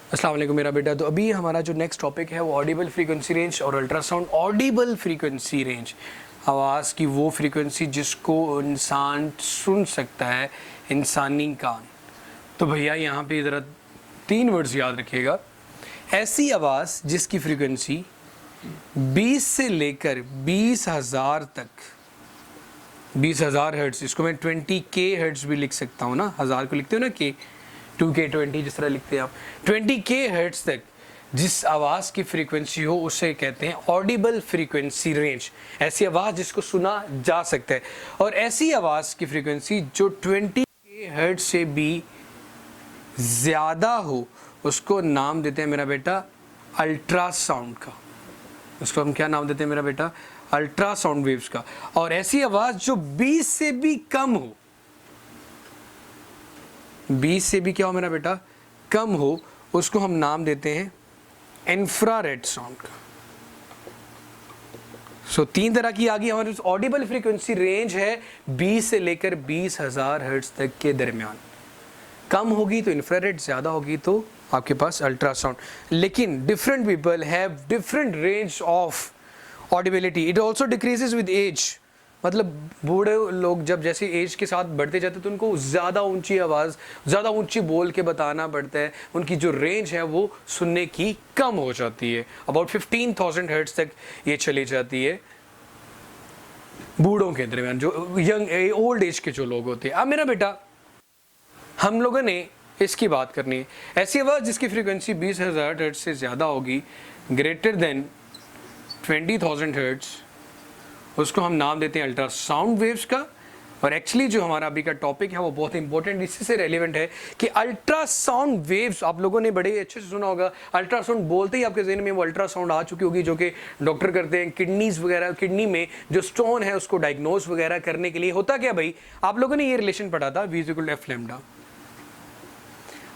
अस्सलाम वालेकुम मेरा बेटा। तो अभी हमारा जो नेक्स्ट टॉपिक है वो ऑडिबल फ्रीक्वेंसी रेंज और अल्ट्रासाउंड। ऑडिबल फ्रीक्वेंसी रेंज, आवाज़ की वो फ्रीक्वेंसी जिसको इंसान सुन सकता है, इंसानी कान। तो भैया यहाँ पे ज़रा 3 वर्ड्स याद रखिएगा। ऐसी आवाज़ जिसकी फ्रीक्वेंसी 20 से लेकर 20,000 तक, 20,000 हर्ट्ज़, इसको मैं 20K हर्ट्ज़ भी लिख सकता हूँ ना, हज़ार को लिखते हो ना के, 2K20 जिस तरह लिखते हैं आप, 20K हर्ट्ज़ तक जिस आवाज़ की फ्रीक्वेंसी हो उसे कहते हैं ऑडिबल फ्रीक्वेंसी रेंज। ऐसी आवाज़ जिसको सुना जा सकता है। और ऐसी आवाज़ की फ्रीक्वेंसी जो 20K हर्ट्ज़ से भी ज़्यादा हो उसको नाम देते हैं मेरा बेटा अल्ट्रासाउंड का। उसको हम क्या नाम देते हैं मेरा बेटा? अल्ट्रासाउंड वेव्स का। और ऐसी आवाज़ जो 20 से भी कम हो, 20 से भी क्या हो मेरा बेटा? कम हो, उसको हम नाम देते हैं इंफ्रारेड साउंड का। सो 3 तरह की आ गई हमारी ऑडिबल फ्रीक्वेंसी रेंज है 20 से लेकर 20,000 हर्ट्ज तक के दरमियान। कम होगी तो इंफ्रारेड, ज़्यादा होगी तो आपके पास अल्ट्रासाउंड। लेकिन different people have different range of audibility. It also decreases with age. मतलब बूढ़े लोग जब जैसे एज के साथ बढ़ते जाते तो उनको ज़्यादा ऊंची आवाज़, ज़्यादा ऊंची बोल के बताना पड़ता है। उनकी जो रेंज है वो सुनने की कम हो जाती है। अबाउट 15,000 हर्ट्ज तक ये चली जाती है बूढ़ों के दरमियान, जो यंग ओल्ड एज के जो लोग होते हैं। अब मेरा बेटा, हम लोगों ने इसकी बात करनी है। ऐसी आवाज़ जिसकी फ्रीक्वेंसी 20,000 हर्ट्ज से ज़्यादा होगी, ग्रेटर देन 20,000 हर्ट्ज, उसको हम नाम देते हैं अल्ट्रासाउंड वेव्स का। और एक्चुअली जो हमारा अभी का टॉपिक है वो बहुत इंपॉर्टेंट इसी से रेलिवेंट है कि अल्ट्रासाउंड वेव्स, आप लोगों ने बड़े अच्छे से सुना होगा। अल्ट्रासाउंड बोलते ही आपके ज़हन में वो अल्ट्रासाउंड आ चुकी होगी जो कि डॉक्टर करते हैं किडनीज वगैरह, किडनी में जो स्टोन है उसको डायग्नोज वगैरह करने के लिए। होता क्या भाई, आप लोगों ने ये रिलेशन पढ़ा था, V = F लैम्डा।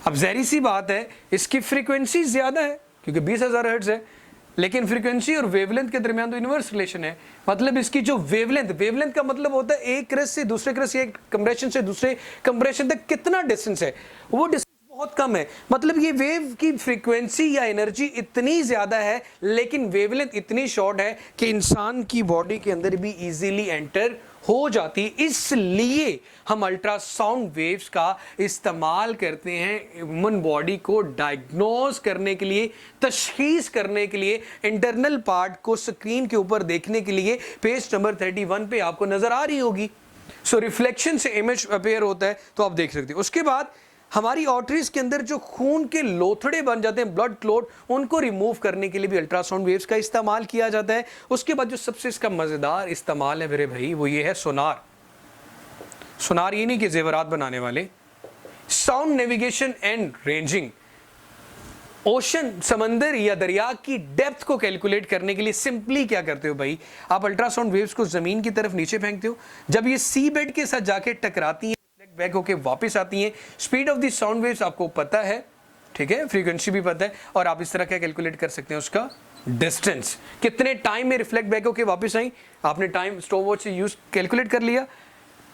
अब जहरी सी बात है, इसकी फ्रीक्वेंसी ज़्यादा है क्योंकि 20,000 हर्ट्ज है, लेकिन फ्रीक्वेंसी और वेवलेंथ के दरमियान तो इनवर्स रिलेशन है। मतलब इसकी जो वेवलेंथ का मतलब होता है एक क्रस्ट से दूसरे क्रस्ट, एक कंप्रेशन से दूसरे कंप्रेशन तक कितना डिस्टेंस है, वो डिस्टेंस बहुत कम है। मतलब ये वेव की फ्रीक्वेंसी या एनर्जी इतनी ज़्यादा है लेकिन वेवलेंथ इतनी शॉर्ट है कि इंसान की बॉडी के अंदर भी इजीली एंटर हो जाती। इसलिए हम अल्ट्रासाउंड वेव्स का इस्तेमाल करते हैं ह्यूमन बॉडी को डायग्नोज करने के लिए, तशखीस करने के लिए, इंटरनल पार्ट को स्क्रीन के ऊपर देखने के लिए। पेज नंबर 31 पे आपको नजर आ रही होगी। सो रिफ्लेक्शन से इमेज अपेयर होता है तो आप देख सकते हो। उसके बाद हमारी आर्टरीज के अंदर जो खून के लोथड़े बन जाते हैं, ब्लड क्लॉट, उनको रिमूव करने के लिए भी अल्ट्रासाउंड वेव्स का इस्तेमाल किया जाता है। उसके बाद जो सबसे इसका मज़ेदार इस्तेमाल है मेरे भाई, वो ये है सोनार। सोनार ये नहीं कि जेवरात बनाने वाले, sound navigation and ranging. Ocean, समंदर या दरिया की डेप्थ को कैलकुलेट करने के लिए सिंपली क्या करते हो भाई, आप अल्ट्रासाउंड वेव्स को जमीन की तरफ नीचे फेंकते हो। जब ये सी बेड के साथ जाके टकराती हैं, बैक होके वापस आती हैं। Speed of the sound waves आपको पता है, ठीक है, फ्रीक्वेंसी भी पता है, और आप इस तरह क्या कैलकुलेट कर सकते हैं उसका डिस्टेंस, कितने टाइम में रिफ्लेक्ट बैक होके वापस आई। आपने टाइम स्टॉप वॉच से यूज कैलकुलेट कर लिया।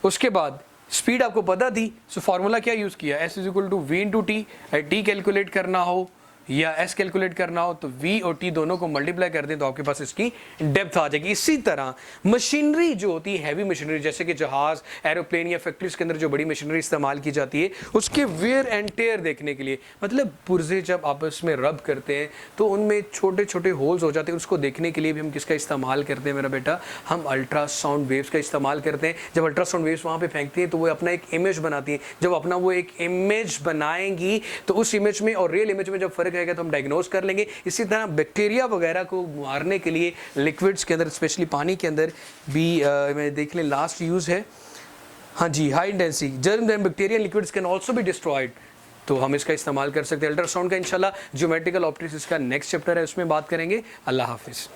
उसके बाद स्पीड आपको पता थी, सो फार्मूला क्या यूज किया, S = V × T। T calculate करना हो या S कैलकुलेट करना हो तो V और T दोनों को मल्टीप्लाई कर दें तो आपके पास इसकी डेप्थ आ जाएगी। इसी तरह मशीनरी जो होती है, हैवी मशीनरी, जैसे कि जहाज, एरोप्लेन या फैक्ट्रीज के अंदर जो बड़ी मशीनरी इस्तेमाल की जाती है, उसके वेयर एंड टेयर देखने के लिए, मतलब पुर्जे जब आपस में रब करते हैं तो उनमें छोटे छोटे होल्स हो जाते हैं, उसको देखने के लिए भी हम किसका इस्तेमाल करते हैं मेरा बेटा? हम अल्ट्रासाउंड वेव्स का इस्तेमाल करते हैं। जब अल्ट्रासाउंड वेव्स वहाँ पर फेंकती हैं तो वो अपना एक इमेज बनाती हैं। जब अपना वो एक इमेज बनाएंगी तो उस इमेज में और रियल इमेज में जब फर्क रहेगा तो हम डायग्नोज कर लेंगे। इसी तरह बैक्टीरिया वगैरह को मारने के लिए लिक्विड्स के अंदर, स्पेशली पानी के अंदर भी मैं देख लें लास्ट यूज है, हाँ जी, high intensity germ and bacterial liquids can also be destroyed, तो हम इसका इस्तेमाल कर सकते हैं। अल्ट्रासाउंड का इंशाल्लाह ज्योमेट्रिकल ऑप्टिक्स का नेक्स्ट चैप्टर है, उसमें बात करेंगे। अल्लाह हाफिज़।